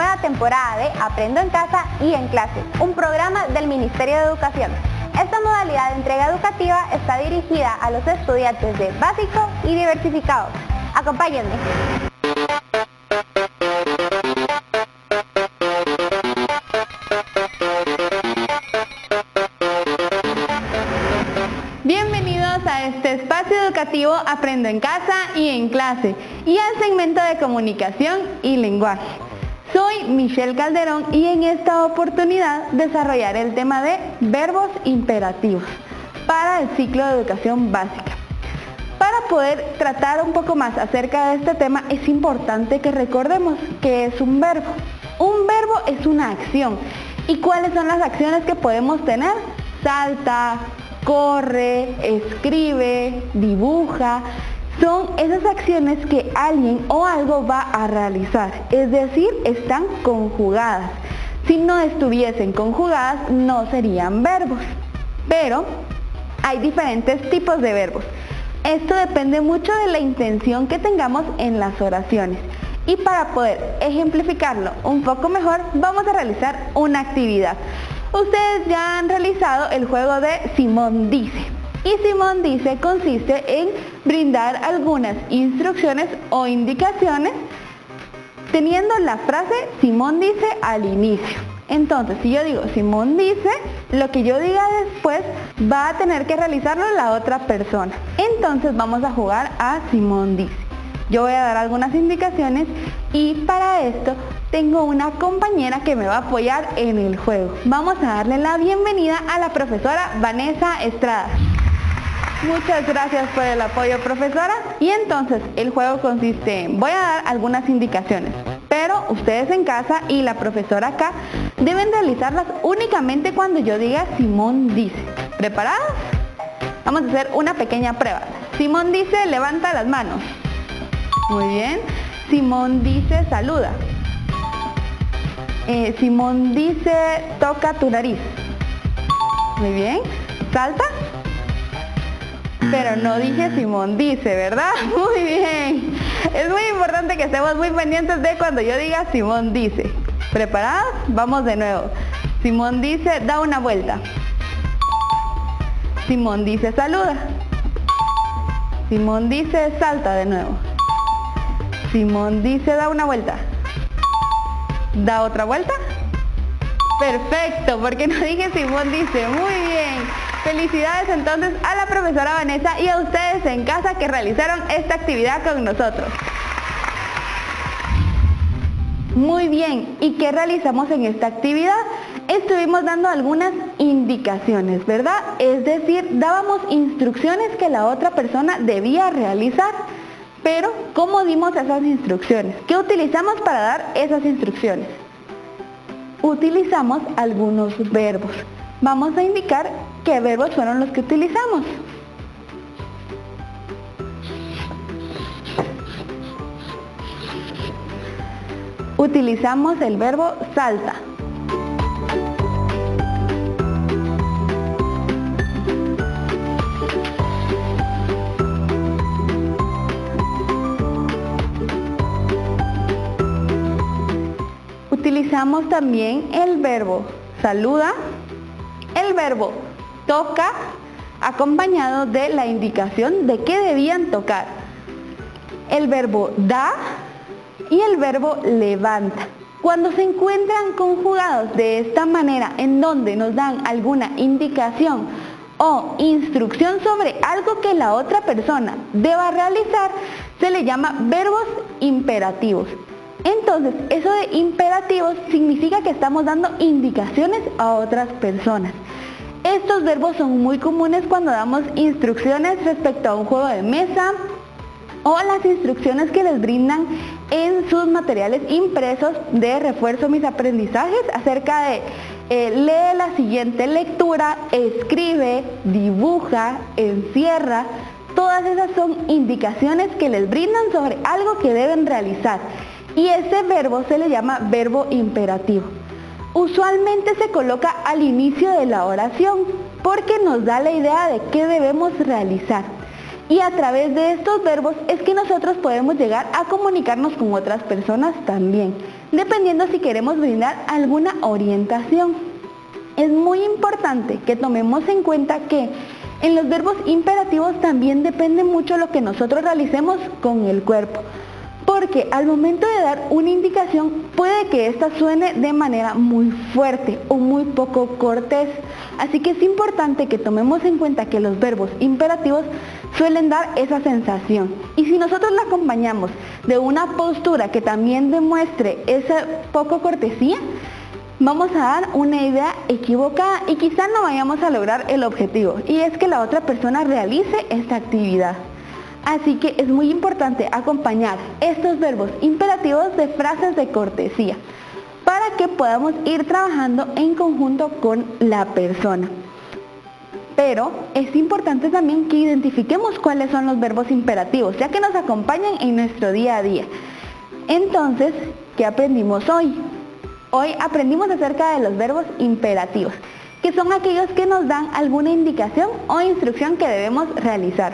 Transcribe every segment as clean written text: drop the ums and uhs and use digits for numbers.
nueva temporada de Aprendo en Casa y en Clase, un programa del Ministerio de Educación. Esta modalidad de entrega educativa está dirigida a los estudiantes de básico y diversificado. Acompáñenme. Bienvenidos a este espacio educativo Aprendo en Casa y en Clase y al segmento de comunicación y lenguaje. Soy Michelle Calderón y en esta oportunidad desarrollaré el tema de verbos imperativos para el ciclo de educación básica. Para poder tratar un poco más acerca de este tema es importante que recordemos qué es un verbo. Un verbo es una acción. ¿Y cuáles son las acciones que podemos tener? Salta, corre, escribe, dibuja. Son esas acciones que alguien o algo va a realizar, es decir, están conjugadas. Si no estuviesen conjugadas, no serían verbos. Pero hay diferentes tipos de verbos. Esto depende mucho de la intención que tengamos en las oraciones. Y para poder ejemplificarlo un poco mejor, vamos a realizar una actividad. Ustedes ya han realizado el juego de Simón dice. Y Simón dice consiste en brindar algunas instrucciones o indicaciones teniendo la frase Simón dice al inicio. Entonces, si yo digo Simón dice, lo que yo diga después va a tener que realizarlo la otra persona. Entonces vamos a jugar a Simón dice. Yo voy a dar algunas indicaciones y para esto tengo una compañera que me va a apoyar en el juego. Vamos a darle la bienvenida a la profesora Vanessa Estrada. Muchas gracias por el apoyo, profesora. Y entonces el juego consiste en, voy a dar algunas indicaciones, pero ustedes en casa y la profesora acá deben realizarlas únicamente cuando yo diga Simón dice. ¿Preparados? Vamos a hacer una pequeña prueba. Simón dice levanta las manos. Muy bien. Simón dice saluda. Simón dice toca tu nariz. Muy bien. Salta. Pero no dije Simón dice, ¿verdad? Muy bien. Es muy importante que estemos muy pendientes de cuando yo diga Simón dice. ¿Preparados? Vamos de nuevo. Simón dice da una vuelta. Simón dice saluda. Simón dice salta de nuevo. Simón dice da una vuelta. ¿Da otra vuelta? Perfecto, porque no dije Simón dice. Muy bien. Felicidades entonces a la profesora Vanessa y a ustedes en casa que realizaron esta actividad con nosotros. Muy bien, ¿y qué realizamos en esta actividad? Estuvimos dando algunas indicaciones, ¿verdad? Es decir, dábamos instrucciones que la otra persona debía realizar. Pero, ¿cómo dimos esas instrucciones? ¿Qué utilizamos para dar esas instrucciones? Utilizamos algunos verbos. Vamos a indicar qué verbos fueron los que utilizamos. Utilizamos el verbo salta. Utilizamos también el verbo saluda, el verbo toca, acompañado de la indicación de qué debían tocar, el verbo da y el verbo levanta. Cuando se encuentran conjugados de esta manera, en donde nos dan alguna indicación o instrucción sobre algo que la otra persona deba realizar, se le llama verbos imperativos. Entonces, eso de imperativos significa que estamos dando indicaciones a otras personas. Estos verbos son muy comunes cuando damos instrucciones respecto a un juego de mesa o las instrucciones que les brindan en sus materiales impresos de refuerzo mis aprendizajes acerca de lee la siguiente lectura, escribe, dibuja, encierra. Todas esas son indicaciones que les brindan sobre algo que deben realizar. Y ese verbo se le llama verbo imperativo. Usualmente se coloca al inicio de la oración porque nos da la idea de qué debemos realizar. Y a través de estos verbos es que nosotros podemos llegar a comunicarnos con otras personas también, dependiendo si queremos brindar alguna orientación. Es muy importante que tomemos en cuenta que en los verbos imperativos también depende mucho lo que nosotros realicemos con el cuerpo, porque al momento de dar una indicación puede que ésta suene de manera muy fuerte o muy poco cortés. Así que es importante que tomemos en cuenta que los verbos imperativos suelen dar esa sensación. Y si nosotros la acompañamos de una postura que también demuestre esa poco cortesía, vamos a dar una idea equivocada y quizás no vayamos a lograr el objetivo, y es que la otra persona realice esta actividad. Así que es muy importante acompañar estos verbos imperativos de frases de cortesía para que podamos ir trabajando en conjunto con la persona. Pero es importante también que identifiquemos cuáles son los verbos imperativos, ya que nos acompañan en nuestro día a día. Entonces, ¿qué aprendimos hoy? Hoy aprendimos acerca de los verbos imperativos, que son aquellos que nos dan alguna indicación o instrucción que debemos realizar.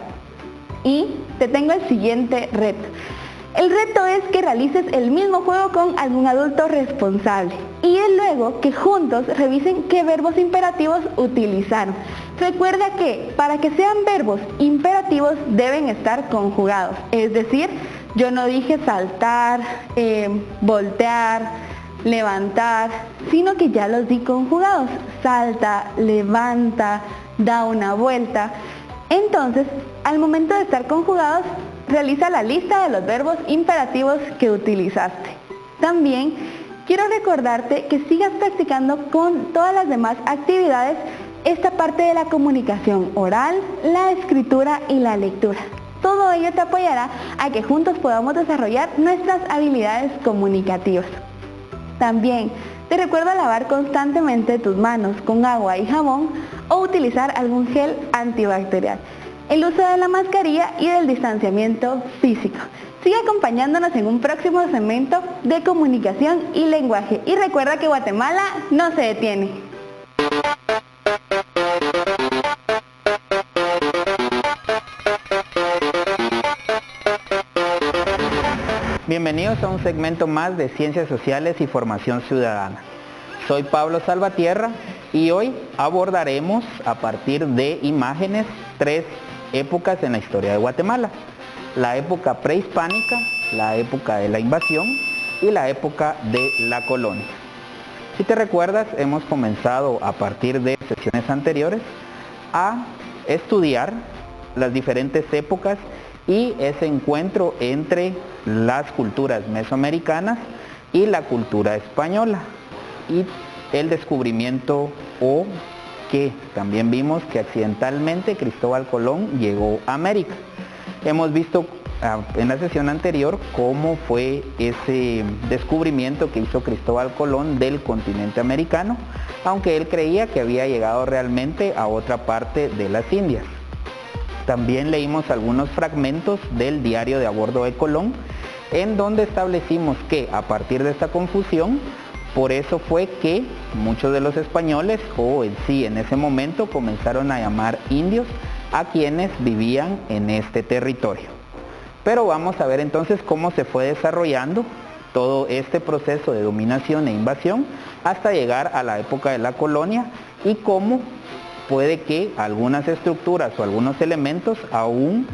Y te tengo el siguiente reto. El reto es que realices el mismo juego con algún adulto responsable y luego que juntos revisen qué verbos imperativos utilizaron. Recuerda que para que sean verbos imperativos deben estar conjugados, es decir, yo no dije saltar, voltear, levantar, sino que ya los di conjugados. Salta, levanta, da una vuelta. Entonces, al momento de estar conjugados, realiza la lista de los verbos imperativos que utilizaste. También quiero recordarte que sigas practicando con todas las demás actividades esta parte de la comunicación oral, la escritura y la lectura. Todo ello te apoyará a que juntos podamos desarrollar nuestras habilidades comunicativas. También te recuerdo lavar constantemente tus manos con agua y jabón o utilizar algún gel antibacterial, el uso de la mascarilla y del distanciamiento físico. Sigue acompañándonos en un próximo segmento de comunicación y lenguaje. Y recuerda que Guatemala no se detiene. Bienvenidos a un segmento más de Ciencias Sociales y Formación Ciudadana. Soy Pablo Salvatierra y hoy abordaremos a partir de imágenes 3 épocas en la historia de Guatemala: la época prehispánica, la época de la invasión y la época de la colonia. Si te recuerdas, hemos comenzado a partir de sesiones anteriores a estudiar las diferentes épocas y ese encuentro entre las culturas mesoamericanas y la cultura española y el descubrimiento, o que también vimos que accidentalmente Cristóbal Colón llegó a América. Hemos visto en la sesión anterior cómo fue ese descubrimiento que hizo Cristóbal Colón del continente americano, aunque él creía que había llegado realmente a otra parte de las Indias. También leímos algunos fragmentos del diario de a bordo de Colón, en donde establecimos que a partir de esta confusión, por eso fue que muchos de los españoles, o en sí en ese momento, comenzaron a llamar indios a quienes vivían en este territorio. Pero vamos a ver entonces cómo se fue desarrollando todo este proceso de dominación e invasión hasta llegar a la época de la colonia y cómo puede que algunas estructuras o algunos elementos aún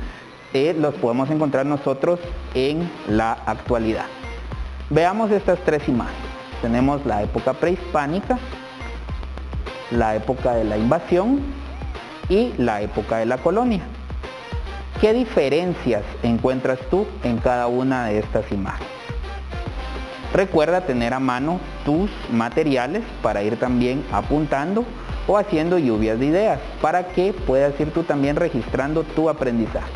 los podemos encontrar nosotros en la actualidad. Veamos estas 3 imágenes. Tenemos la época prehispánica, la época de la invasión y la época de la colonia. ¿Qué diferencias encuentras tú en cada una de estas imágenes? Recuerda tener a mano tus materiales para ir también apuntando o haciendo lluvias de ideas para que puedas ir tú también registrando tu aprendizaje.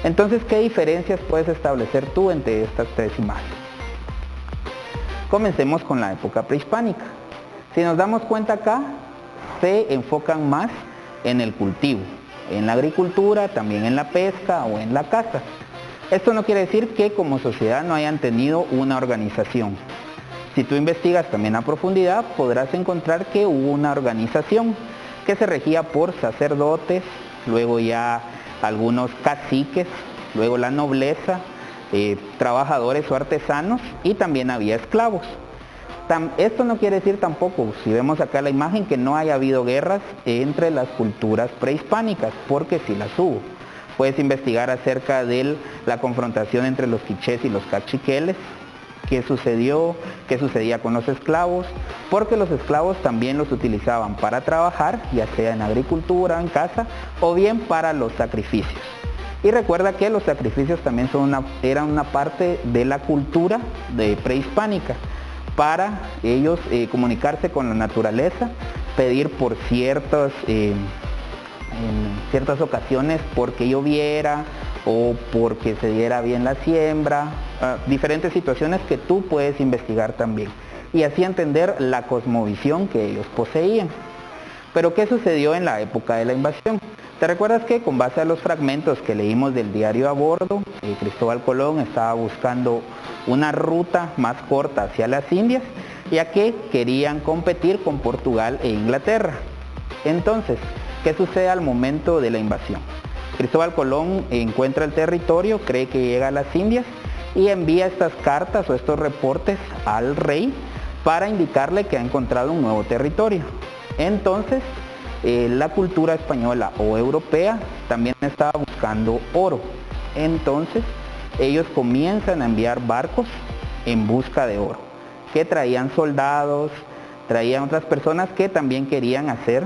Entonces, ¿qué diferencias puedes establecer tú entre estas 3 imágenes? Comencemos con la época prehispánica. Si nos damos cuenta acá, se enfocan más en el cultivo, en la agricultura, también en la pesca o en la caza. Esto no quiere decir que como sociedad no hayan tenido una organización. Si tú investigas también a profundidad, podrás encontrar que hubo una organización que se regía por sacerdotes, luego ya algunos caciques, luego la nobleza, trabajadores o artesanos, y también había esclavos. Esto no quiere decir tampoco, si vemos acá la imagen, que no haya habido guerras entre las culturas prehispánicas, porque sí las hubo. Puedes investigar acerca de la confrontación entre los quichés y los caciqueles, qué sucedió, qué sucedía con los esclavos, porque los esclavos también los utilizaban para trabajar, ya sea en agricultura, en casa, o bien para los sacrificios. Y recuerda que los sacrificios también eran una parte de la cultura prehispánica, para ellos comunicarse con la naturaleza, pedir por ciertas ocasiones porque lloviera o porque se diera bien la siembra, diferentes situaciones que tú puedes investigar también, y así entender la cosmovisión que ellos poseían. Pero ¿qué sucedió en la época de la invasión? ¿Te recuerdas que con base a los fragmentos que leímos del diario a bordo, Cristóbal Colón estaba buscando una ruta más corta hacia las Indias, ya que querían competir con Portugal e Inglaterra? Entonces, ¿qué sucede al momento de la invasión? Cristóbal Colón encuentra el territorio, cree que llega a las Indias y envía estas cartas o estos reportes al rey para indicarle que ha encontrado un nuevo territorio. Entonces, la cultura española o europea también estaba buscando oro. Entonces, ellos comienzan a enviar barcos en busca de oro, que traían soldados, traían otras personas que también querían hacer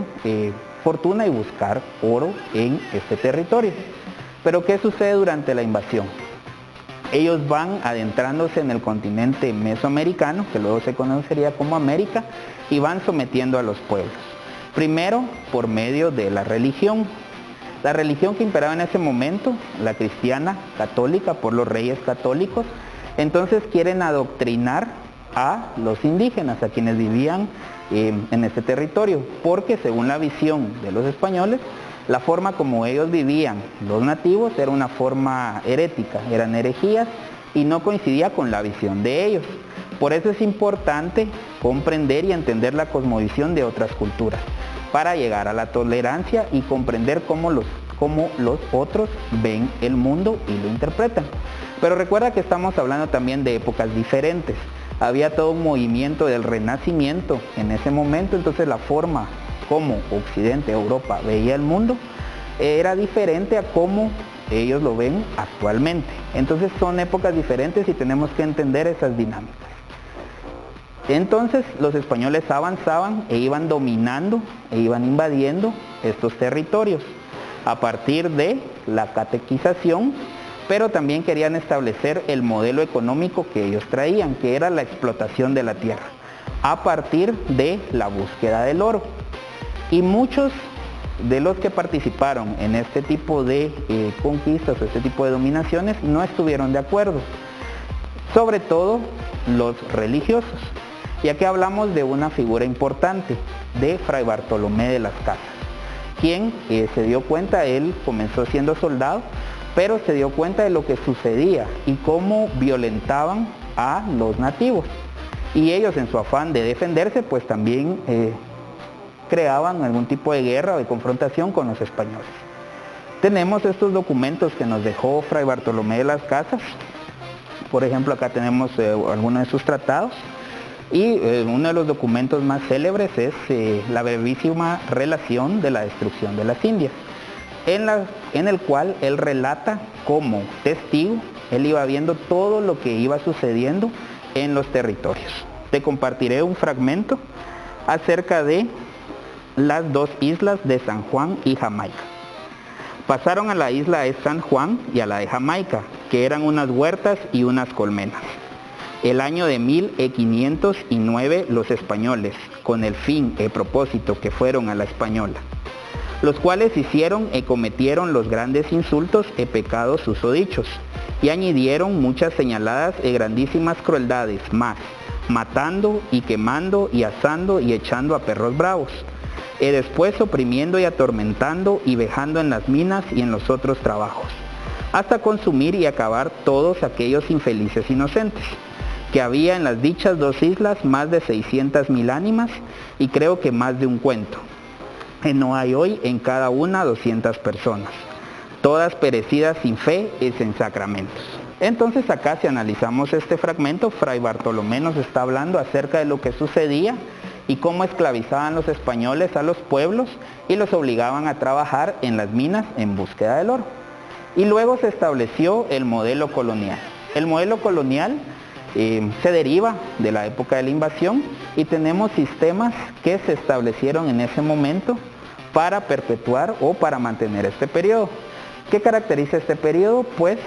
fortuna y buscar oro en este territorio. Pero ¿qué sucede durante la invasión? Ellos van adentrándose en el continente mesoamericano, que luego se conocería como América, y van sometiendo a los pueblos. Primero, por medio de la religión. La religión que imperaba en ese momento, la cristiana católica, por los reyes católicos, entonces quieren adoctrinar a los indígenas, a quienes vivían en este territorio, porque según la visión de los españoles, la forma como ellos vivían, los nativos, era una forma herética, eran herejías y no coincidía con la visión de ellos. Por eso es importante comprender y entender la cosmovisión de otras culturas, para llegar a la tolerancia y comprender cómo los otros ven el mundo y lo interpretan. Pero recuerda que estamos hablando también de épocas diferentes. Había todo un movimiento del Renacimiento en ese momento, entonces la forma como Occidente, Europa veía el mundo era diferente a cómo ellos lo ven actualmente. Entonces son épocas diferentes y tenemos que entender esas dinámicas. Entonces los españoles avanzaban e iban dominando e iban invadiendo estos territorios a partir de la catequización, pero también querían establecer el modelo económico que ellos traían, que era la explotación de la tierra, a partir de la búsqueda del oro. Y muchos de los que participaron en este tipo de conquistas o este tipo de dominaciones no estuvieron de acuerdo, sobre todo los religiosos. Y aquí hablamos de una figura importante, de Fray Bartolomé de las Casas, quien se dio cuenta, él comenzó siendo soldado, pero se dio cuenta de lo que sucedía y cómo violentaban a los nativos. Y ellos, en su afán de defenderse, pues también creaban algún tipo de guerra o de confrontación con los españoles. Tenemos estos documentos que nos dejó Fray Bartolomé de las Casas. Por ejemplo, acá tenemos algunos de sus tratados. Y uno de los documentos más célebres es la brevísima relación de la destrucción de las Indias, en el cual él relata como testigo, él iba viendo todo lo que iba sucediendo en los territorios. Te compartiré un fragmento acerca de las dos islas de San Juan y Jamaica. Pasaron a la isla de San Juan y a la de Jamaica, que eran unas huertas y unas colmenas. El año de 1509 los españoles, con el fin y propósito que fueron a la española, los cuales hicieron y cometieron los grandes insultos y pecados susodichos, y añadieron muchas señaladas y grandísimas crueldades más, matando y quemando y asando y echando a perros bravos, y después oprimiendo y atormentando y vejando en las minas y en los otros trabajos, hasta consumir y acabar todos aquellos infelices inocentes, que había en las dichas dos islas más de 600,000 ánimas, y creo que más de un cuento, que no hay hoy en cada una 200 personas. todas perecidas sin fe y sin sacramentos. Entonces acá, si analizamos este fragmento, Fray Bartolomé nos está hablando acerca de lo que sucedía y cómo esclavizaban los españoles a los pueblos y los obligaban a trabajar en las minas en búsqueda del oro. Y luego se estableció el modelo colonial. El modelo colonial se deriva de la época de la invasión y tenemos sistemas que se establecieron en ese momento para perpetuar o para mantener este periodo. ¿Qué caracteriza este periodo? Pues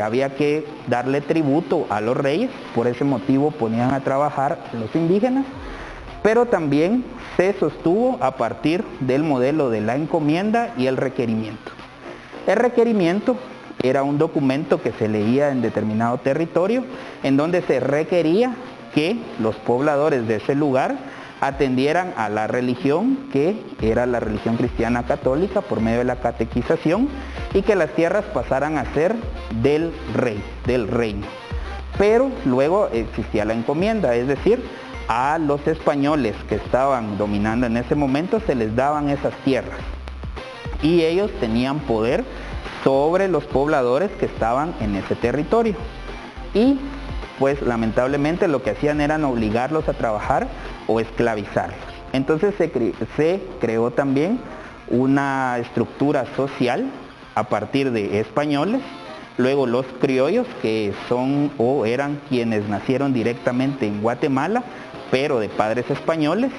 había que darle tributo a los reyes, por ese motivo ponían a trabajar los indígenas, pero también se sostuvo a partir del modelo de la encomienda y el requerimiento. El requerimiento era un documento que se leía en determinado territorio, en donde se requería que los pobladores de ese lugar atendieran a la religión, que era la religión cristiana católica, por medio de la catequización, y que las tierras pasaran a ser del rey, del reino. Pero luego existía la encomienda, es decir, a los españoles que estaban dominando en ese momento se les daban esas tierras y ellos tenían poder sobre los pobladores que estaban en ese territorio. Y pues lamentablemente lo que hacían eran obligarlos a trabajar o esclavizarlos. Entonces se creó también una estructura social a partir de españoles, luego los criollos, que son o eran quienes nacieron directamente en Guatemala, pero de padres españoles,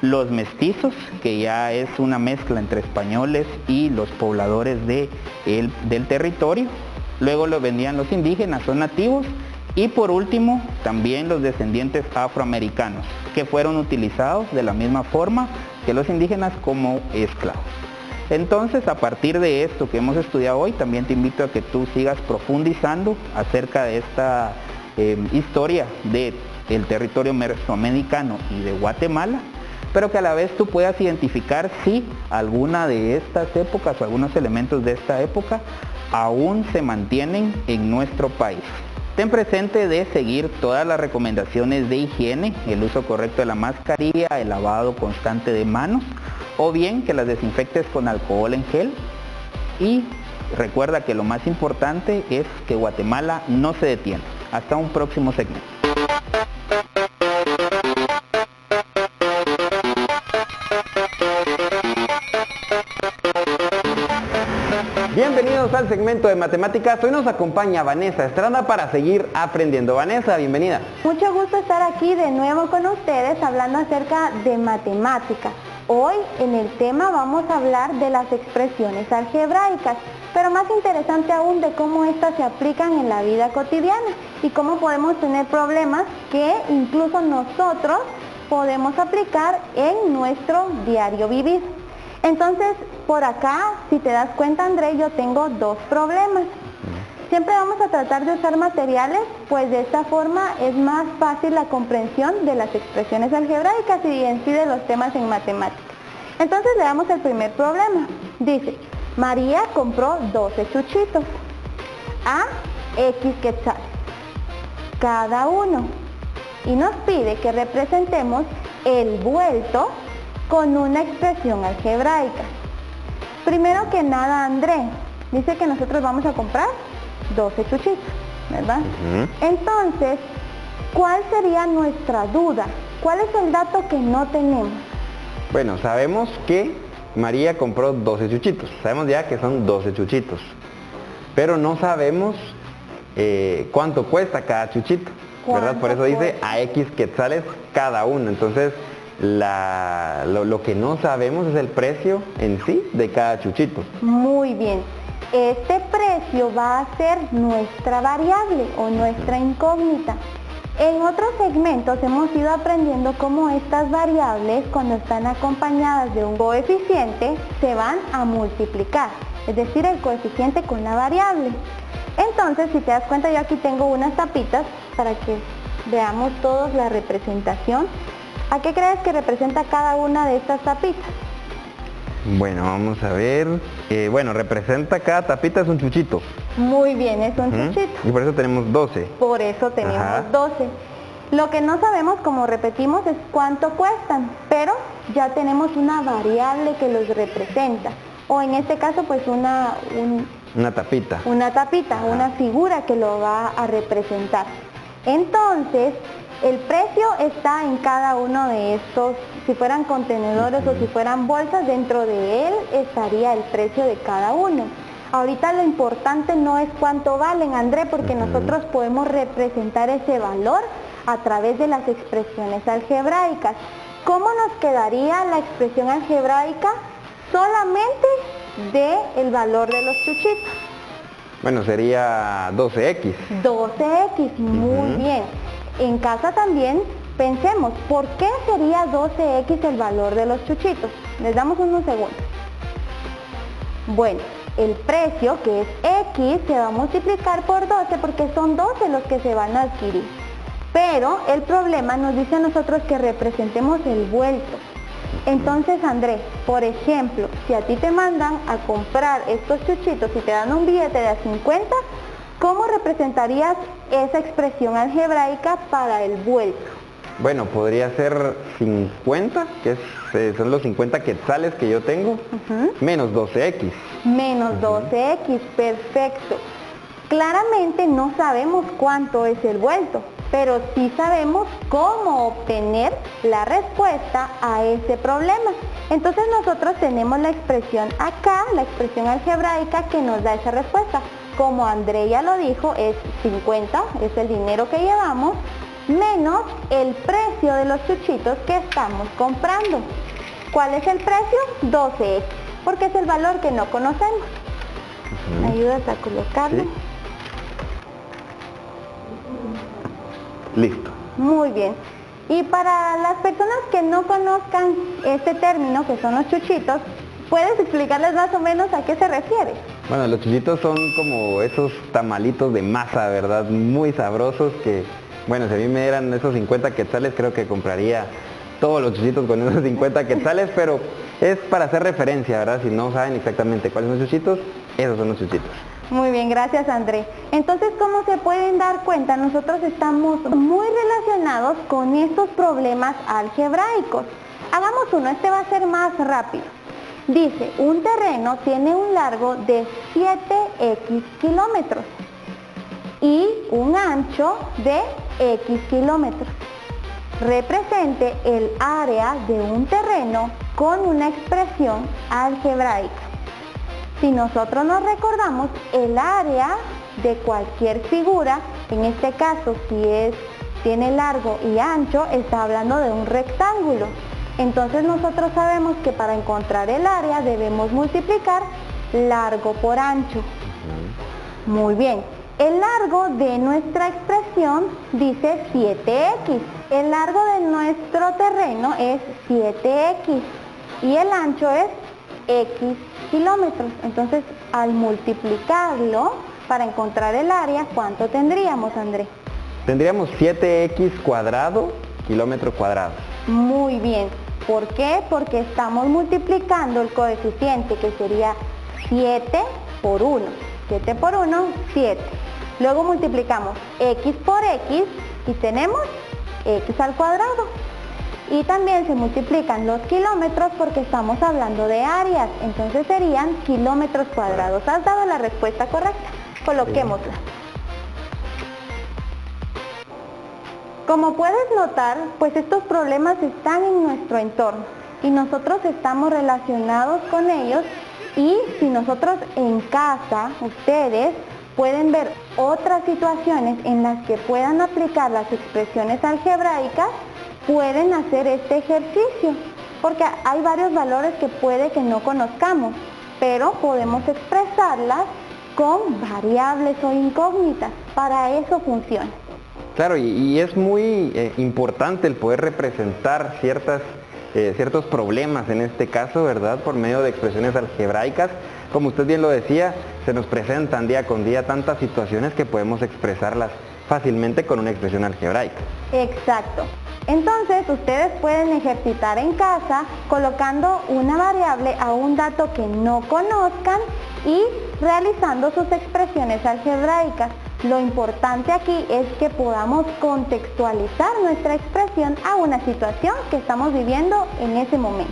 los mestizos, que ya es una mezcla entre españoles y los pobladores del territorio, luego lo vendían los indígenas o nativos, y por último también los descendientes afroamericanos, que fueron utilizados de la misma forma que los indígenas como esclavos. Entonces, a partir de esto que hemos estudiado hoy, también te invito a que tú sigas profundizando acerca de esta historia del territorio mesoamericano y de Guatemala, pero que a la vez tú puedas identificar si alguna de estas épocas o algunos elementos de esta época aún se mantienen en nuestro país. Ten presente de seguir todas las recomendaciones de higiene, el uso correcto de la mascarilla, el lavado constante de manos, o bien que las desinfectes con alcohol en gel. Y recuerda que lo más importante es que Guatemala no se detiene. Hasta un próximo segmento. Bienvenidos al segmento de matemáticas. Hoy nos acompaña Vanessa Estrada para seguir aprendiendo. Vanessa, bienvenida. Mucho gusto estar aquí de nuevo con ustedes hablando acerca de matemáticas. Hoy en el tema vamos a hablar de las expresiones algebraicas, pero más interesante aún de cómo estas se aplican en la vida cotidiana y cómo podemos tener problemas que incluso nosotros podemos aplicar en nuestro diario vivir. Entonces, por acá, si te das cuenta, André, yo tengo dos problemas. Siempre vamos a tratar de usar materiales, pues de esta forma es más fácil la comprensión de las expresiones algebraicas y en sí de los temas en matemáticas. Entonces leamos el primer problema. Dice, María compró 12 chuchitos a X quetzales cada uno y nos pide que representemos el vuelto con una expresión algebraica. Primero que nada, André, dice que nosotros vamos a comprar 12 chuchitos, ¿verdad? Entonces, ¿cuál sería nuestra duda? ¿Cuál es el dato que no tenemos? Bueno, sabemos que María compró 12 chuchitos. Sabemos ya que son 12 chuchitos. Pero no sabemos cuánto cuesta cada chuchito, ¿verdad? Por eso dice a X quetzales cada uno. Entonces, lo que no sabemos es el precio en sí de cada chuchito. Muy bien. Este precio va a ser nuestra variable o nuestra incógnita. En otros segmentos hemos ido aprendiendo cómo estas variables, cuando están acompañadas de un coeficiente, se van a multiplicar, es decir, el coeficiente con la variable. Entonces, si te das cuenta, yo aquí tengo unas tapitas para que veamos todos la representación. ¿A qué crees que representa cada una de estas tapitas? Bueno, vamos a ver. Bueno, representa cada tapita es un chuchito. Muy bien, es un chuchito. Y por eso tenemos 12. Por eso tenemos 12. Lo que no sabemos, como repetimos, es cuánto cuestan, pero ya tenemos una variable que los representa. O en este caso, pues Una tapita. Una tapita, Ajá. una figura que lo va a representar. Entonces, el precio está en cada uno de estos, si fueran contenedores o si fueran bolsas, dentro de él estaría el precio de cada uno. Ahorita lo importante no es cuánto valen, André, porque nosotros podemos representar ese valor a través de las expresiones algebraicas. ¿Cómo nos quedaría la expresión algebraica? Solamente del valor de los chuchitos. Bueno, sería 12x. 12x, muy bien. En casa también pensemos, ¿por qué sería 12x el valor de los chuchitos? Les damos unos segundos. Bueno, el precio, que es x, se va a multiplicar por 12 porque son 12 los que se van a adquirir. Pero el problema nos dice a nosotros que representemos el vuelto. Entonces, Andrés, por ejemplo, si a ti te mandan a comprar estos chuchitos y te dan un billete de a 50, ¿cómo representarías esa expresión algebraica para el vuelto? Bueno, podría ser 50, que son los 50 quetzales que yo tengo, menos 12x. Menos 12x, perfecto. Claramente no sabemos cuánto es el vuelto, pero sí sabemos cómo obtener la respuesta a ese problema. Entonces nosotros tenemos la expresión acá, la expresión algebraica que nos da esa respuesta. Como André ya lo dijo, es 50, es el dinero que llevamos, menos el precio de los chuchitos que estamos comprando. ¿Cuál es el precio? 12x, porque es el valor que no conocemos. ¿Me ayudas a colocarlo? Sí. Listo. Muy bien. Y para las personas que no conozcan este término, que son los chuchitos, ¿puedes explicarles más o menos a qué se refiere? Bueno, los chuchitos son como esos tamalitos de masa, ¿verdad? Muy sabrosos que, bueno, si a mí me dieran esos 50 quetzales, creo que compraría todos los chuchitos con esos 50 quetzales, pero es para hacer referencia, ¿verdad? Si no saben exactamente cuáles son los chuchitos, esos son los chuchitos. Muy bien, gracias, André. Entonces, como se pueden dar cuenta, nosotros estamos muy relacionados con estos problemas algebraicos. Hagamos uno, este va a ser más rápido. Dice, un terreno tiene un largo de 7x kilómetros y un ancho de x kilómetros. Represente el área de un terreno con una expresión algebraica. Si nosotros nos recordamos, el área de cualquier figura, en este caso si tiene largo y ancho, está hablando de un rectángulo. Entonces nosotros sabemos que para encontrar el área debemos multiplicar largo por ancho. Muy bien. El largo de nuestra expresión dice 7x. El largo de nuestro terreno es 7x y el ancho es x kilómetros. Entonces, al multiplicarlo para encontrar el área, ¿cuánto tendríamos, André? Tendríamos 7x cuadrado, kilómetro cuadrado. Muy bien. ¿Por qué? Porque estamos multiplicando el coeficiente, que sería 7 por 1. 7 por 1, 7. Luego multiplicamos x por x y tenemos x al cuadrado. Y también se multiplican los kilómetros porque estamos hablando de áreas, entonces serían kilómetros cuadrados. Has dado la respuesta correcta, coloquémosla. Como puedes notar, pues estos problemas están en nuestro entorno y nosotros estamos relacionados con ellos, y si nosotros en casa, ustedes pueden ver otras situaciones en las que puedan aplicar las expresiones algebraicas, pueden hacer este ejercicio, porque hay varios valores que puede que no conozcamos, pero podemos expresarlas con variables o incógnitas. Para eso funciona. Claro, y es muy importante el poder representar ciertos problemas, en este caso, ¿verdad? Por medio de expresiones algebraicas. Como usted bien lo decía, se nos presentan día con día tantas situaciones que podemos expresarlas fácilmente con una expresión algebraica. Exacto. Entonces, ustedes pueden ejercitar en casa colocando una variable a un dato que no conozcan y realizando sus expresiones algebraicas. Lo importante aquí es que podamos contextualizar nuestra expresión a una situación que estamos viviendo en ese momento.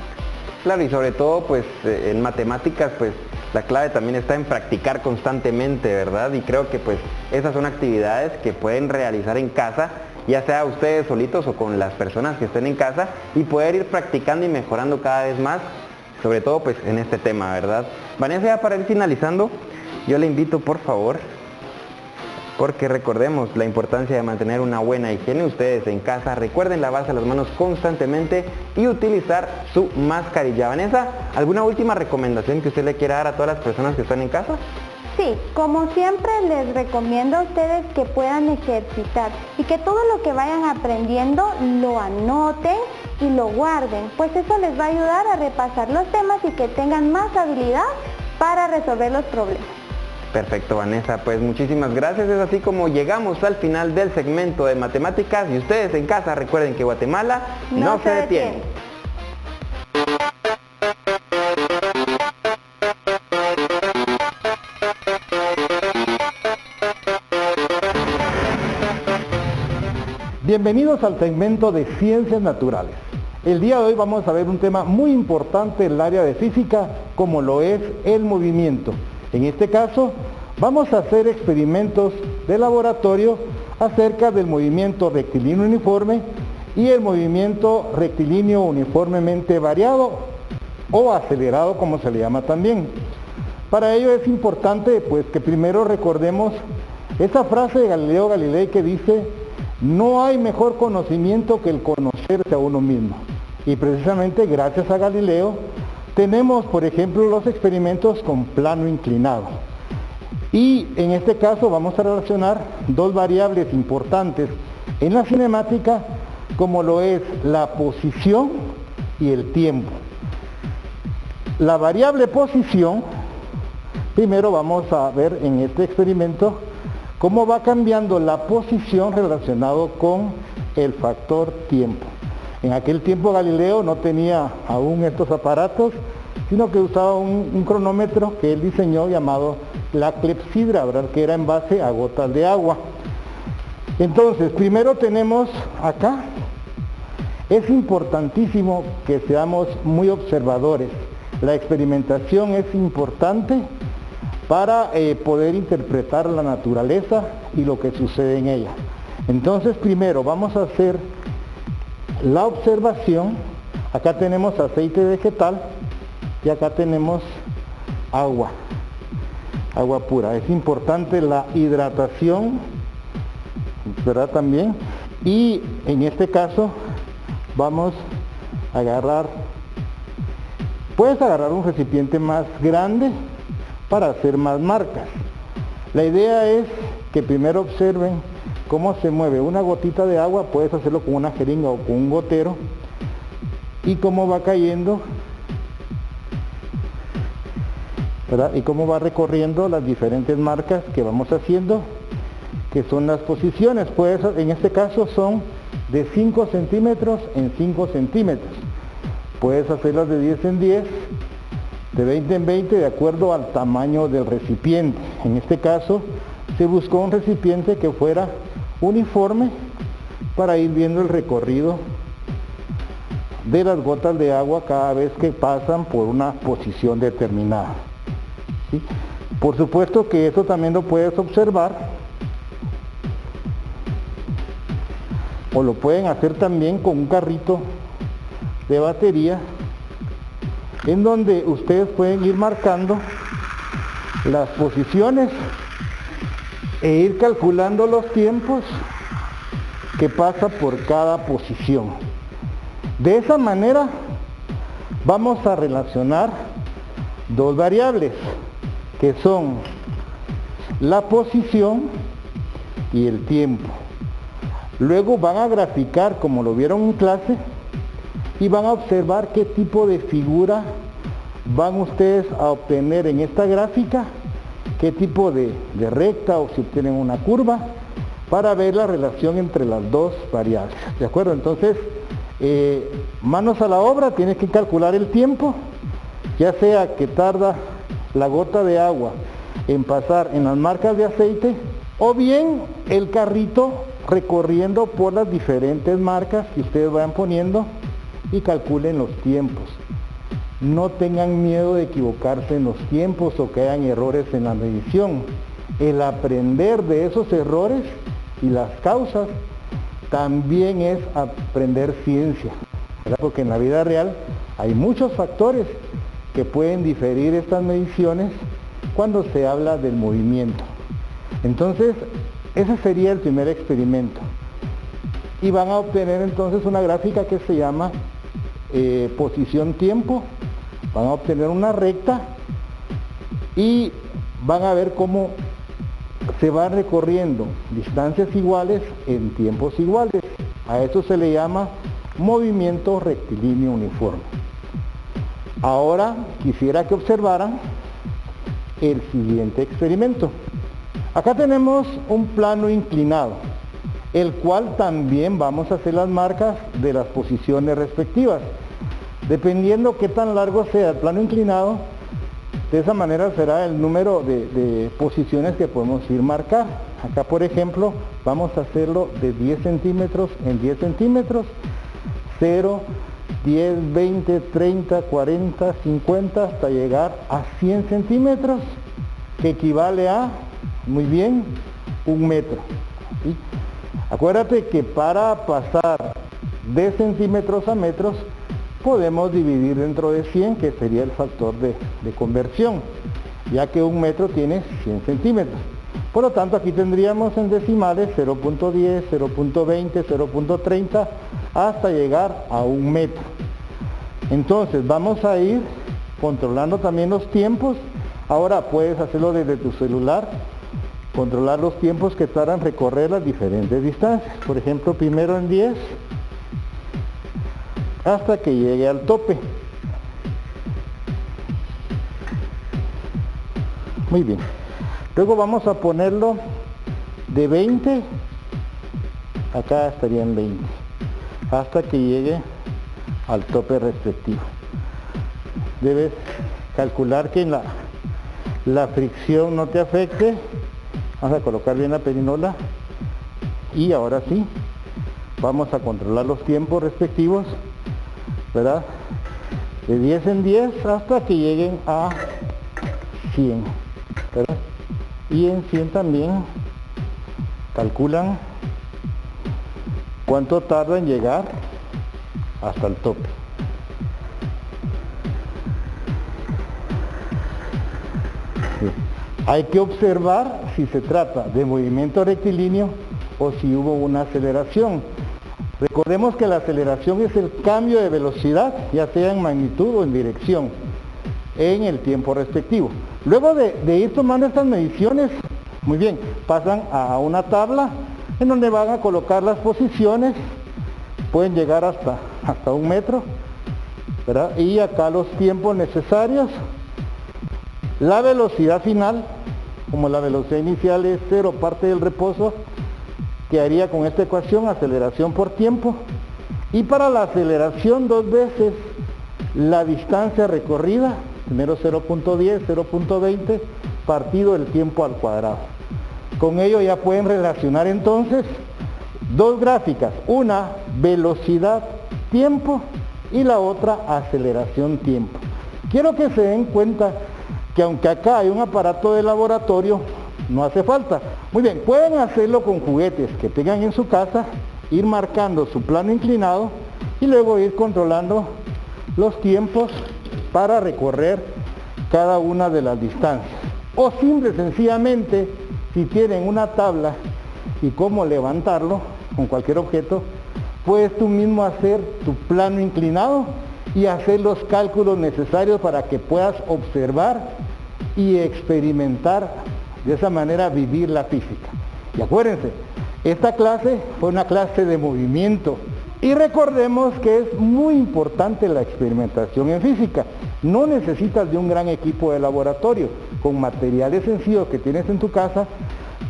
Claro, y sobre todo, pues, en matemáticas, pues, La clave también está en practicar constantemente, ¿verdad? Y creo que pues esas son actividades que pueden realizar en casa, ya sea ustedes solitos o con las personas que estén en casa, y poder ir practicando y mejorando cada vez más, sobre todo pues en este tema, ¿verdad? Vanessa, ya para ir finalizando, yo le invito por favor, porque recordemos la importancia de mantener una buena higiene. Ustedes en casa recuerden lavarse las manos constantemente y utilizar su mascarilla. Vanessa, ¿alguna última recomendación que usted le quiera dar a todas las personas que están en casa? Sí, como siempre les recomiendo a ustedes que puedan ejercitar y que todo lo que vayan aprendiendo lo anoten y lo guarden, pues eso les va a ayudar a repasar los temas y que tengan más habilidad para resolver los problemas. Perfecto, Vanessa, pues muchísimas gracias. Es así como llegamos al final del segmento de matemáticas, y ustedes en casa recuerden que Guatemala no se detiene. Bienvenidos al segmento de Ciencias Naturales. El día de hoy vamos a ver un tema muy importante en el área de física, como lo es el movimiento. En este caso, vamos a hacer experimentos de laboratorio acerca del movimiento rectilíneo uniforme y el movimiento rectilíneo uniformemente variado o acelerado, como se le llama también. Para ello es importante pues que primero recordemos esa frase de Galileo Galilei que dice: no hay mejor conocimiento que el conocerse a uno mismo. Y precisamente gracias a Galileo tenemos, por ejemplo, los experimentos con plano inclinado. Y en este caso vamos a relacionar dos variables importantes en la cinemática, como lo es la posición y el tiempo. La variable posición, primero vamos a ver en este experimento cómo va cambiando la posición relacionado con el factor tiempo. En aquel tiempo Galileo no tenía aún estos aparatos, sino que usaba un cronómetro que él diseñó llamado la clepsidra, ¿verdad?, que era en base a gotas de agua. Entonces, primero tenemos acá, es importantísimo que seamos muy observadores. La experimentación es importante para poder interpretar la naturaleza y lo que sucede en ella. Entonces, primero vamos a hacer la observación. Acá tenemos aceite vegetal y acá tenemos agua pura. Es importante la hidratación, ¿verdad?, también. Y en este caso vamos a agarrar, puedes agarrar un recipiente más grande para hacer más marcas. La idea es que primero observen cómo se mueve una gotita de agua, puedes hacerlo con una jeringa o con un gotero, y cómo va cayendo, ¿verdad?, y cómo va recorriendo las diferentes marcas que vamos haciendo, que son las posiciones. Pues en este caso son de 5 centímetros en 5 centímetros. Puedes hacerlas de 10 en 10, de 20 en 20, de acuerdo al tamaño del recipiente. En este caso se buscó un recipiente que fuera uniforme para ir viendo el recorrido de las gotas de agua cada vez que pasan por una posición determinada, ¿sí? Por supuesto que eso también lo puedes observar, o lo pueden hacer también con un carrito de batería, en donde ustedes pueden ir marcando las posiciones e ir calculando los tiempos que pasa por cada posición. De esa manera vamos a relacionar dos variables, que son la posición y el tiempo. Luego van a graficar, como lo vieron en clase, y van a observar qué tipo de figura van ustedes a obtener en esta gráfica, qué tipo de recta, o si obtienen una curva, para ver la relación entre las dos variables. ¿De acuerdo? Entonces, manos a la obra, tienes que calcular el tiempo, ya sea que tarda la gota de agua en pasar en las marcas de aceite, o bien el carrito recorriendo por las diferentes marcas que ustedes vayan poniendo, y calculen los tiempos. no tengan miedo de equivocarse en los tiempos o que hayan errores en la medición. El aprender de esos errores y las causas también es aprender ciencia, ¿verdad? Porque en la vida real hay muchos factores que pueden diferir estas mediciones cuando se habla del movimiento. Entonces, ese sería el primer experimento. Y van a obtener entonces una gráfica que se llama posición-tiempo. Van a obtener una recta y van a ver cómo se van recorriendo distancias iguales en tiempos iguales. A eso se le llama movimiento rectilíneo uniforme. Ahora quisiera que observaran el siguiente experimento. Acá tenemos un plano inclinado, el cual también vamos a hacer las marcas de las posiciones respectivas. Dependiendo qué tan largo sea el plano inclinado, de esa manera será el número de posiciones que podemos ir marcar. Acá, por ejemplo, vamos a hacerlo de 10 centímetros en 10 centímetros, 0, 10, 20, 30, 40, 50, hasta llegar a 100 centímetros, que equivale a, muy bien, 1 metro. ¿Sí? Acuérdate que para pasar de centímetros a metros, podemos dividir dentro de 100, que sería el factor de conversión, ya que 1 metro tiene 100 centímetros. Por lo tanto, aquí tendríamos en decimales 0.10, 0.20, 0.30, hasta llegar a 1 metro. Entonces, vamos a ir controlando también los tiempos. Ahora puedes hacerlo desde tu celular, controlar los tiempos que tardan en recorrer las diferentes distancias. Por ejemplo, primero en 10, hasta que llegue al tope. Muy bien. Luego vamos a ponerlo de 20, acá estaría en 20, hasta que llegue al tope respectivo. Debes calcular que la fricción no te afecte. Vamos a colocar bien la perinola y ahora sí, vamos a controlar los tiempos respectivos, ¿verdad? De 10 en 10 hasta que lleguen a 100, ¿verdad? Y en 100 también calculan cuánto tarda en llegar hasta el tope. Sí. Hay que observar si se trata de movimiento rectilíneo o si hubo una aceleración. Recordemos que la aceleración es el cambio de velocidad, ya sea en magnitud o en dirección, en el tiempo respectivo. Luego de ir tomando estas mediciones, muy bien, pasan a una tabla en donde van a colocar las posiciones, pueden llegar hasta 1 metro, ¿verdad? Y acá los tiempos necesarios, la velocidad final, como la velocidad inicial es 0 parte del reposo, que haría con esta ecuación aceleración por tiempo, y para la aceleración 2 veces la distancia recorrida, primero 0.10, 0.20 partido el tiempo al cuadrado. Con ello ya pueden relacionar entonces dos gráficas, una velocidad tiempo y la otra aceleración tiempo. Quiero que se den cuenta que aunque acá hay un aparato de laboratorio, no hace falta. Muy bien, pueden hacerlo con juguetes que tengan en su casa, ir marcando su plano inclinado y luego ir controlando los tiempos para recorrer cada una de las distancias. O simple, sencillamente, si tienen una tabla y cómo levantarlo con cualquier objeto, puedes tú mismo hacer tu plano inclinado y hacer los cálculos necesarios para que puedas observar y experimentar, de esa manera vivir la física. Y acuérdense, esta clase fue una clase de movimiento y recordemos que es muy importante la experimentación en física. No necesitas de un gran equipo de laboratorio. Con materiales sencillos que tienes en tu casa,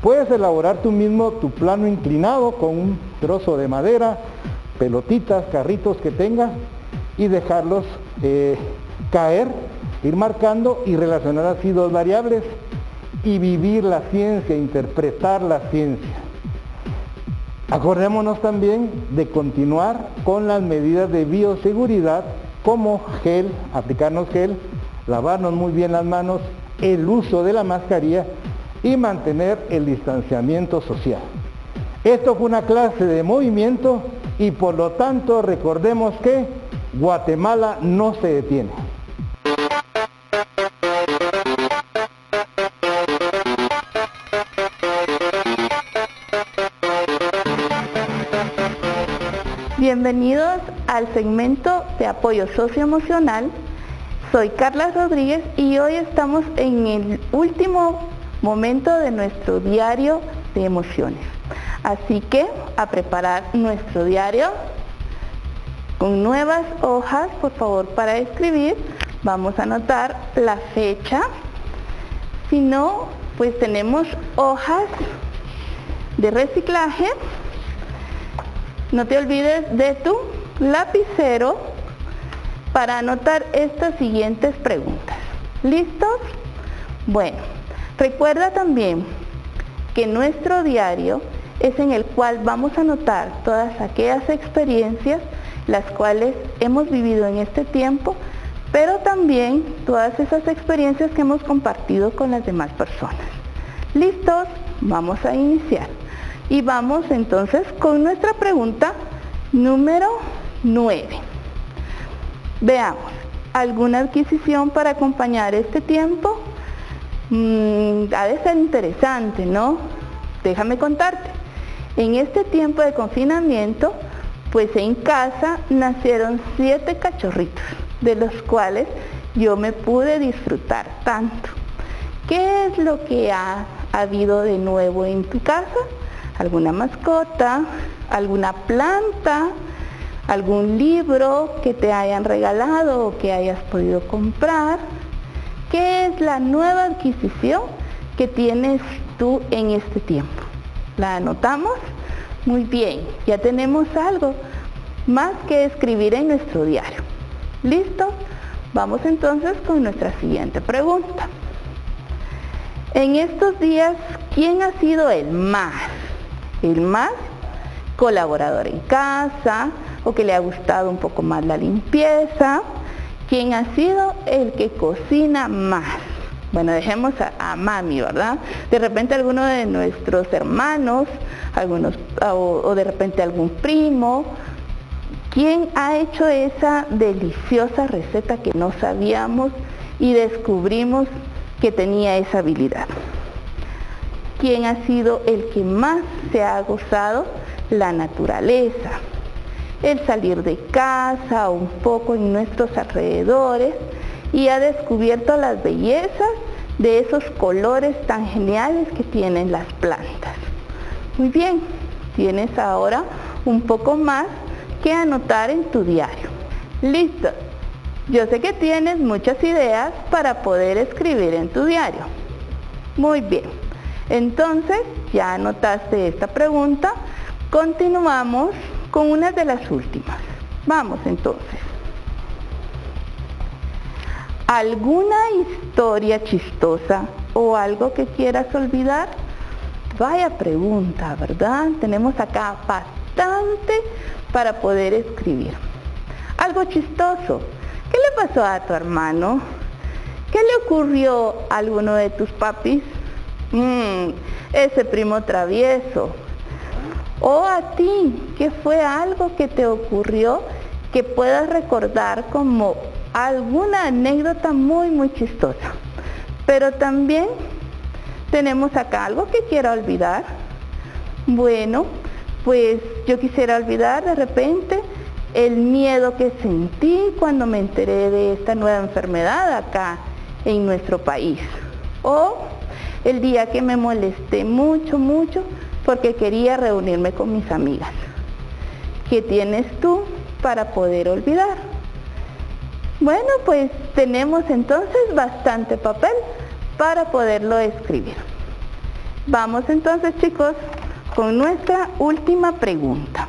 puedes elaborar tú mismo tu plano inclinado con un trozo de madera, pelotitas, carritos que tengas y dejarlos caer, ir marcando y relacionar así dos variables y vivir la ciencia, interpretar la ciencia. Acordémonos también de continuar con las medidas de bioseguridad como gel, aplicarnos gel, lavarnos muy bien las manos, el uso de la mascarilla y mantener el distanciamiento social. Esto fue una clase de movimiento y por lo tanto recordemos que Guatemala no se detiene. Bienvenidos al segmento de apoyo socioemocional. Soy Carla Rodríguez y hoy estamos en el último momento de nuestro diario de emociones. Así que a preparar nuestro diario con nuevas hojas, por favor, para escribir. Vamos a anotar la fecha. Si no, pues tenemos hojas de reciclaje. No te olvides de tu lapicero para anotar estas siguientes preguntas. ¿Listos? Bueno, recuerda también que nuestro diario es en el cual vamos a anotar todas aquellas experiencias las cuales hemos vivido en este tiempo, pero también todas esas experiencias que hemos compartido con las demás personas. ¿Listos? Vamos a iniciar. Y vamos entonces con nuestra pregunta número 9. Veamos, ¿alguna adquisición para acompañar este tiempo? Ha de ser interesante, ¿no? Déjame contarte. En este tiempo de confinamiento, pues en casa nacieron 7 cachorritos, de los cuales yo me pude disfrutar tanto. ¿Qué es lo que ha habido de nuevo en tu casa? ¿Alguna mascota? ¿Alguna planta? ¿Algún libro que te hayan regalado o que hayas podido comprar? ¿Qué es la nueva adquisición que tienes tú en este tiempo? ¿La anotamos? Muy bien, ya tenemos algo más que escribir en nuestro diario. ¿Listo? Vamos entonces con nuestra siguiente pregunta. En estos días, ¿quién ha sido el más colaborador en casa o que le ha gustado un poco más la limpieza? ¿Quién ha sido el que cocina más? Bueno, dejemos a mami, ¿verdad? De repente alguno de nuestros hermanos, o de repente algún primo. ¿Quién ha hecho esa deliciosa receta que no sabíamos y descubrimos que tenía esa habilidad? ¿Quién ha sido el que más se ha gozado la naturaleza? El salir de casa un poco en nuestros alrededores y ha descubierto las bellezas de esos colores tan geniales que tienen las plantas. Muy bien, tienes ahora un poco más que anotar en tu diario. Listo. Yo sé que tienes muchas ideas para poder escribir en tu diario. Muy bien. Entonces, ya anotaste esta pregunta. Continuamos con una de las últimas. Vamos entonces. ¿Alguna historia chistosa o algo que quieras olvidar? Vaya pregunta, ¿verdad? Tenemos acá bastante para poder escribir. Algo chistoso. ¿Qué le pasó a tu hermano? ¿Qué le ocurrió a alguno de tus papis? Ese primo travieso. O a ti, ¿qué fue algo que te ocurrió que puedas recordar como alguna anécdota muy muy chistosa? Pero también tenemos acá algo que quiero olvidar. Bueno, pues yo quisiera olvidar de repente el miedo que sentí cuando me enteré de esta nueva enfermedad acá en nuestro país. O el día que me molesté mucho porque quería reunirme con mis amigas. ¿Qué tienes tú para poder olvidar? Bueno, pues tenemos entonces bastante papel para poderlo escribir. Vamos entonces, chicos, con nuestra última pregunta.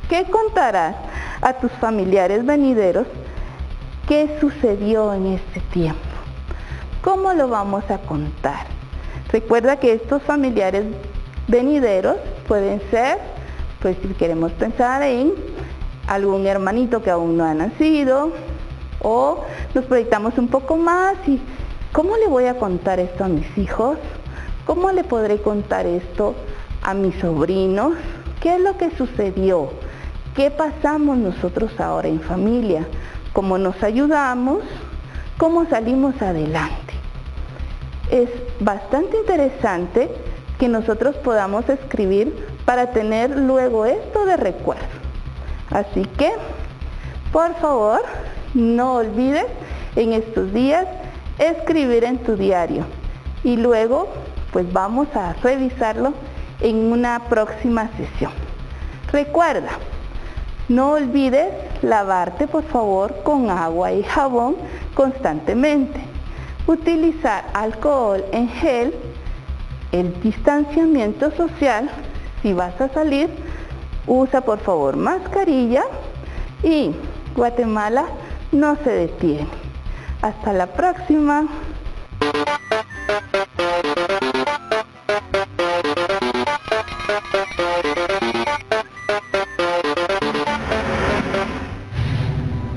¿Qué contarás a tus familiares venideros qué sucedió en este tiempo? ¿Cómo lo vamos a contar? Recuerda que estos familiares venideros pueden ser, pues si queremos pensar en algún hermanito que aún no ha nacido, o nos proyectamos un poco más y ¿cómo le voy a contar esto a mis hijos? ¿Cómo le podré contar esto a mis sobrinos? ¿Qué es lo que sucedió? ¿Qué pasamos nosotros ahora en familia? ¿Cómo nos ayudamos? ¿Cómo salimos adelante? Es bastante interesante que nosotros podamos escribir para tener luego esto de recuerdo. Así que, por favor, no olvides en estos días escribir en tu diario y luego pues vamos a revisarlo en una próxima sesión. Recuerda, no olvides lavarte por favor con agua y jabón constantemente. Utilizar alcohol en gel, el distanciamiento social, si vas a salir, usa por favor mascarilla y Guatemala no se detiene. Hasta la próxima.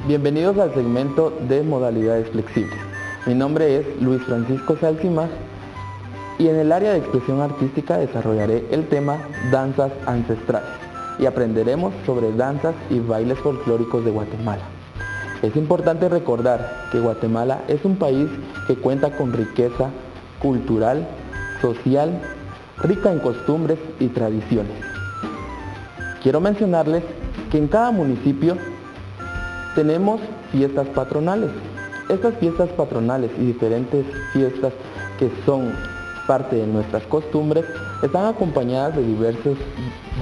Bienvenidos al segmento de modalidades flexibles. Mi nombre es Luis Francisco Salsimar y en el área de expresión artística desarrollaré el tema danzas ancestrales y aprenderemos sobre danzas y bailes folclóricos de Guatemala. Es importante recordar que Guatemala es un país que cuenta con riqueza cultural, social, rica en costumbres y tradiciones. Quiero mencionarles que en cada municipio tenemos fiestas patronales. Estas fiestas patronales y diferentes fiestas que son parte de nuestras costumbres están acompañadas de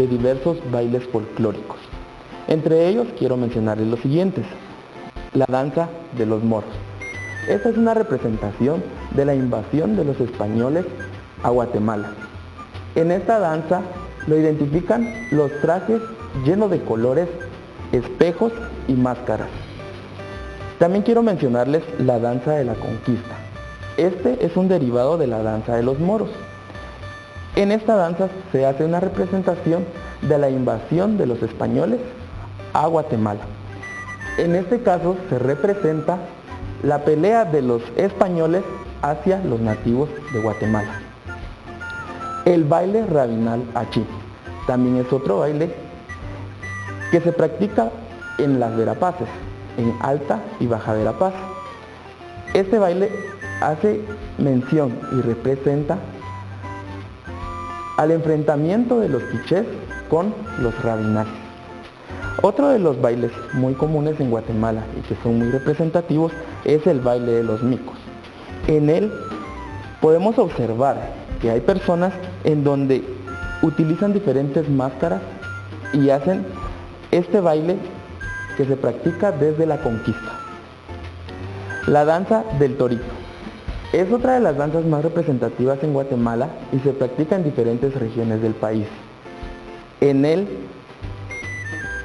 diversos bailes folclóricos. Entre ellos quiero mencionarles los siguientes. La danza de los moros. Esta es una representación de la invasión de los españoles a Guatemala. En esta danza lo identifican los trajes llenos de colores, espejos y máscaras. También quiero mencionarles la danza de la conquista. Este es un derivado de la danza de los moros. En esta danza se hace una representación de la invasión de los españoles a Guatemala. En este caso se representa la pelea de los españoles hacia los nativos de Guatemala. El baile rabinal achí también es otro baile que se practica en las Verapaces, en Alta y Baja Verapaz. Este baile hace mención y representa al enfrentamiento de los quichés con los rabinales. Otro de los bailes muy comunes en Guatemala y que son muy representativos es el baile de los micos. En él podemos observar que hay personas en donde utilizan diferentes máscaras y hacen este baile que se practica desde la conquista. La danza del torito es otra de las danzas más representativas en Guatemala y se practica en diferentes regiones del país. En él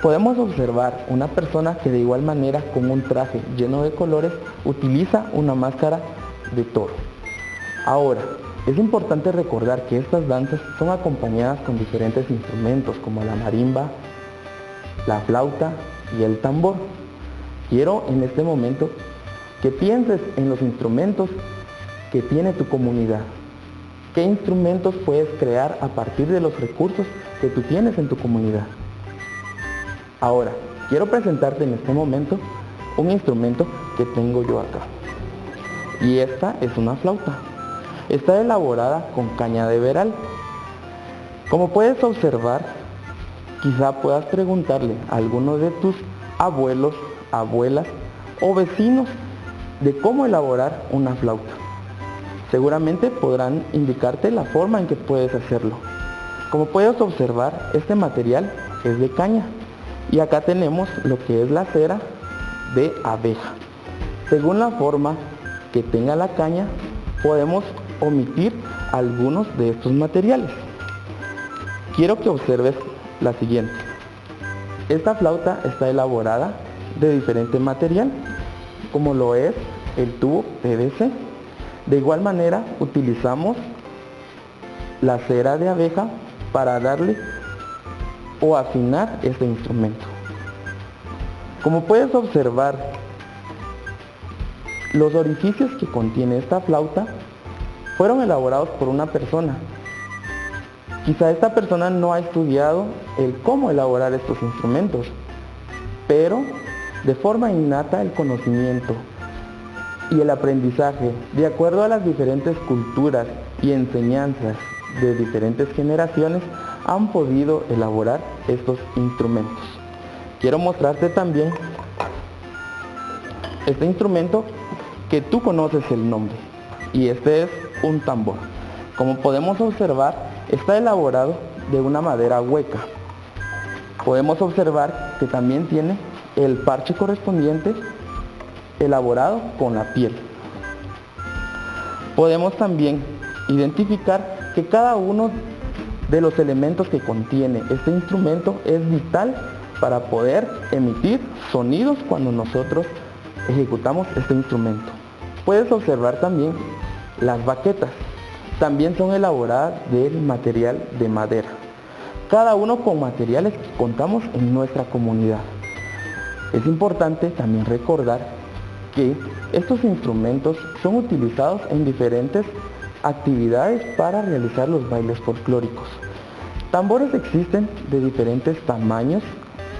podemos observar una persona que de igual manera con un traje lleno de colores utiliza una máscara de toro. Ahora, es importante recordar que estas danzas son acompañadas con diferentes instrumentos como la marimba, la flauta y el tambor. Quiero en este momento que pienses en los instrumentos que tiene tu comunidad. ¿Qué instrumentos puedes crear a partir de los recursos que tú tienes en tu comunidad? Ahora, quiero presentarte en este momento un instrumento que tengo yo acá. Y esta es una flauta. Está elaborada con caña de veral. Como puedes observar, quizá puedas preguntarle a alguno de tus abuelos, abuelas o vecinos de cómo elaborar una flauta. Seguramente podrán indicarte la forma en que puedes hacerlo. Como puedes observar, este material es de caña. Y acá tenemos lo que es la cera de abeja. Según la forma que tenga la caña, podemos omitir algunos de estos materiales. Quiero que observes la siguiente. Esta flauta está elaborada de diferente material, como lo es el tubo PVC. De igual manera, utilizamos la cera de abeja para darle o afinar este instrumento. Como puedes observar, los orificios que contiene esta flauta fueron elaborados por una persona. Quizá esta persona no ha estudiado el cómo elaborar estos instrumentos, pero de forma innata el conocimiento y el aprendizaje, de acuerdo a las diferentes culturas y enseñanzas de diferentes generaciones, han podido elaborar estos instrumentos. Quiero mostrarte también este instrumento que tú conoces el nombre, y este es un tambor. Como podemos observar, está elaborado de una madera hueca. Podemos observar que también tiene el parche correspondiente elaborado con la piel. Podemos también identificar que cada uno de los elementos que contiene este instrumento es vital para poder emitir sonidos cuando nosotros ejecutamos este instrumento. Puedes observar también las baquetas. También son elaboradas del material de madera. Cada uno con materiales que contamos en nuestra comunidad. Es importante también recordar que estos instrumentos son utilizados en diferentes actividades para realizar los bailes folclóricos. Tambores existen de diferentes tamaños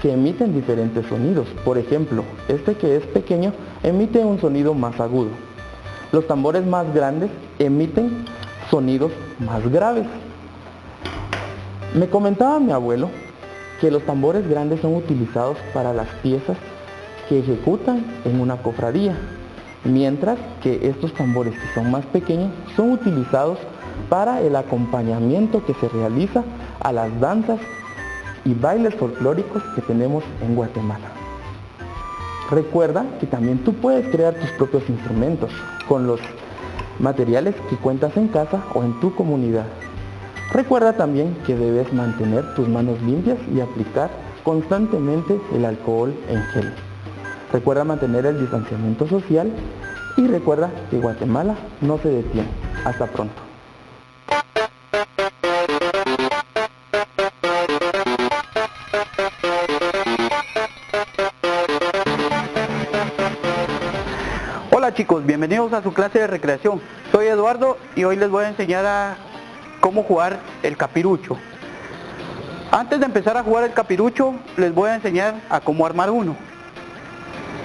que emiten diferentes sonidos. Por ejemplo, este que es pequeño emite un sonido más agudo. Los tambores más grandes emiten sonidos más graves. Me comentaba mi abuelo que los tambores grandes son utilizados para las piezas que ejecutan en una cofradía, mientras que estos tambores que son más pequeños son utilizados para el acompañamiento que se realiza a las danzas y bailes folclóricos que tenemos en Guatemala. Recuerda que también tú puedes crear tus propios instrumentos con los materiales que cuentas en casa o en tu comunidad. Recuerda también que debes mantener tus manos limpias y aplicar constantemente el alcohol en gel. Recuerda mantener el distanciamiento social y recuerda que Guatemala no se detiene. Hasta pronto. Hola chicos, bienvenidos a su clase de recreación. Soy Eduardo y hoy les voy a enseñar a cómo jugar el capirucho. Antes de empezar a jugar el capirucho, les voy a enseñar a cómo armar uno.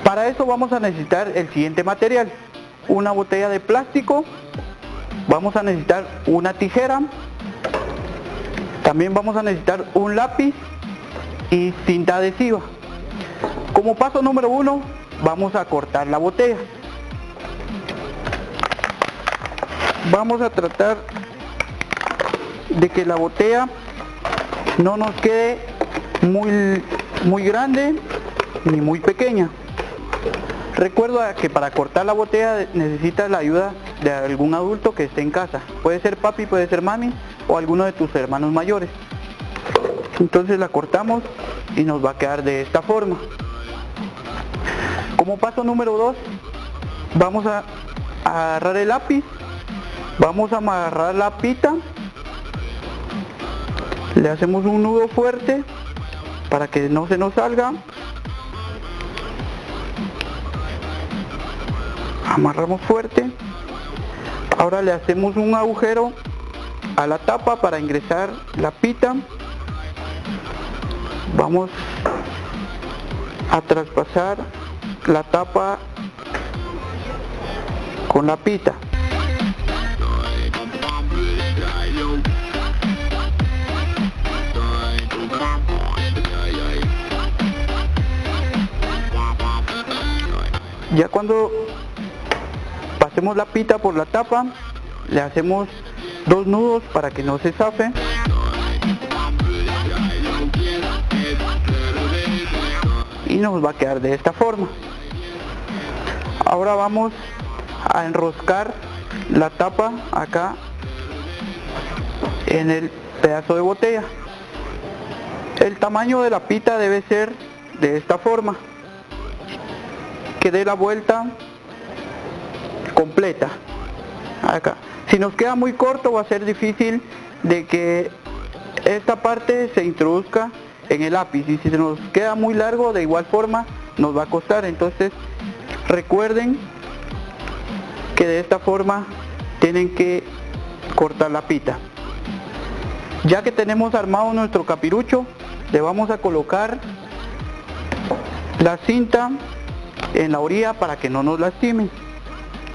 Para eso vamos a necesitar el siguiente material: una botella de plástico, vamos a necesitar una tijera, también vamos a necesitar un lápiz y cinta adhesiva. Como paso número 1, vamos a cortar la botella. Vamos a tratar de que la botella no nos quede muy grande ni muy pequeña. Recuerda que para cortar la botella necesitas la ayuda de algún adulto que esté en casa. Puede ser papi, puede ser mami o alguno de tus hermanos mayores. Entonces la cortamos y nos va a quedar de esta forma. Como paso número 2, vamos a agarrar el lápiz, vamos a amarrar la pita, le hacemos un nudo fuerte para que no se nos salga. Amarramos fuerte. Ahora le hacemos un agujero a la tapa para ingresar la pita. Vamos a traspasar la tapa con la pita. Ya cuando pasemos la pita por la tapa, le hacemos 2 nudos para que no se zafe. Y nos va a quedar de esta forma. Ahora vamos a enroscar la tapa acá en el pedazo de botella. El tamaño de la pita debe ser de esta forma, que dé la vuelta completa acá. Si nos queda muy corto, va a ser difícil de que esta parte se introduzca en el lápiz, y si se nos queda muy largo, de igual forma nos va a costar. Entonces recuerden que de esta forma tienen que cortar la pita. Ya que tenemos armado nuestro capirucho, le vamos a colocar la cinta en la orilla para que no nos lastimen.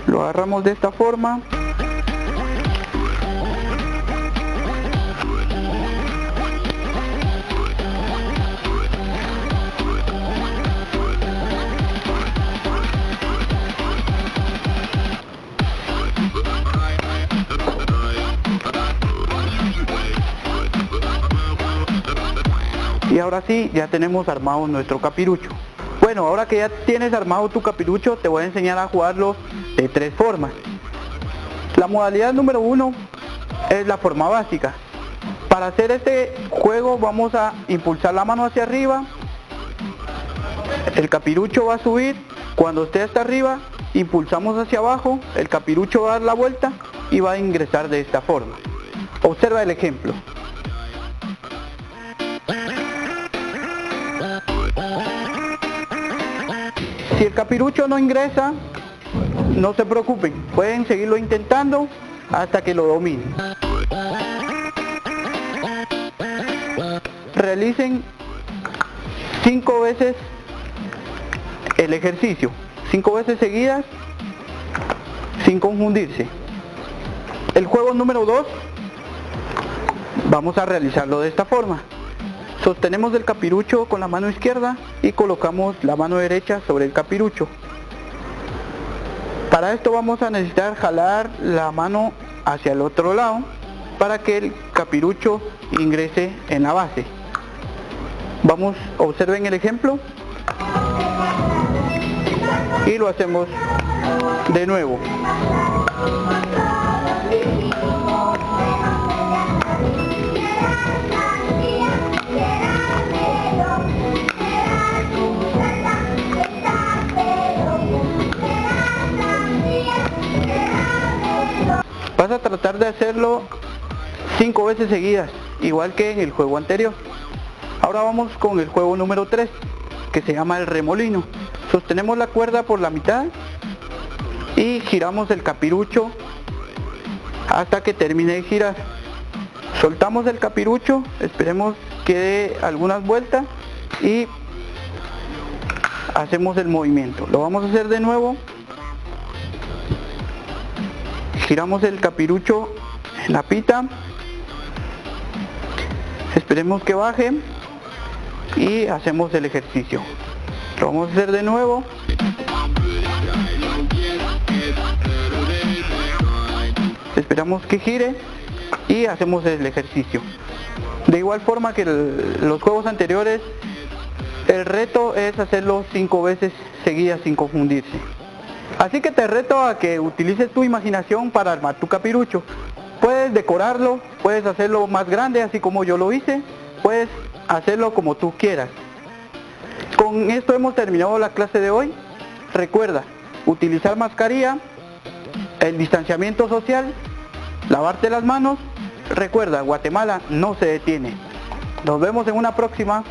Lo agarramos de esta forma. Y ahora sí, ya tenemos armado nuestro capirucho. Bueno, ahora que ya tienes armado tu capirucho, te voy a enseñar a jugarlo de 3 formas. La modalidad número 1 es la forma básica. Para hacer este juego vamos a impulsar la mano hacia arriba. El capirucho va a subir. Cuando esté hasta arriba, impulsamos hacia abajo. El capirucho va a dar la vuelta y va a ingresar de esta forma. Observa el ejemplo. Si el capirucho no ingresa, no se preocupen, pueden seguirlo intentando hasta que lo dominen. Realicen 5 veces el ejercicio, 5 veces seguidas, sin confundirse. El juego número 2, vamos a realizarlo de esta forma. Sostenemos el capirucho con la mano izquierda y colocamos la mano derecha sobre el capirucho. Para esto vamos a necesitar jalar la mano hacia el otro lado para que el capirucho ingrese en la base. Vamos, observen el ejemplo y lo hacemos de nuevo. Vas a tratar de hacerlo 5 veces seguidas, igual que en el juego anterior. Ahora vamos con el juego número 3, que se llama el remolino. Sostenemos la cuerda por la mitad y giramos el capirucho hasta que termine de girar. Soltamos el capirucho, esperemos que dé algunas vueltas y hacemos el movimiento. Lo vamos a hacer de nuevo. Giramos el capirucho en la pita, esperemos que baje y hacemos el ejercicio. Lo vamos a hacer de nuevo. Esperamos que gire y hacemos el ejercicio. De igual forma que los juegos anteriores, el reto es hacerlo 5 veces seguidas sin confundirse. Así que te reto a que utilices tu imaginación para armar tu capirucho. Puedes decorarlo, puedes hacerlo más grande, así como yo lo hice, puedes hacerlo como tú quieras. Con esto hemos terminado la clase de hoy. Recuerda, utilizar mascarilla, el distanciamiento social, lavarte las manos. Recuerda, Guatemala no se detiene. Nos vemos en una próxima.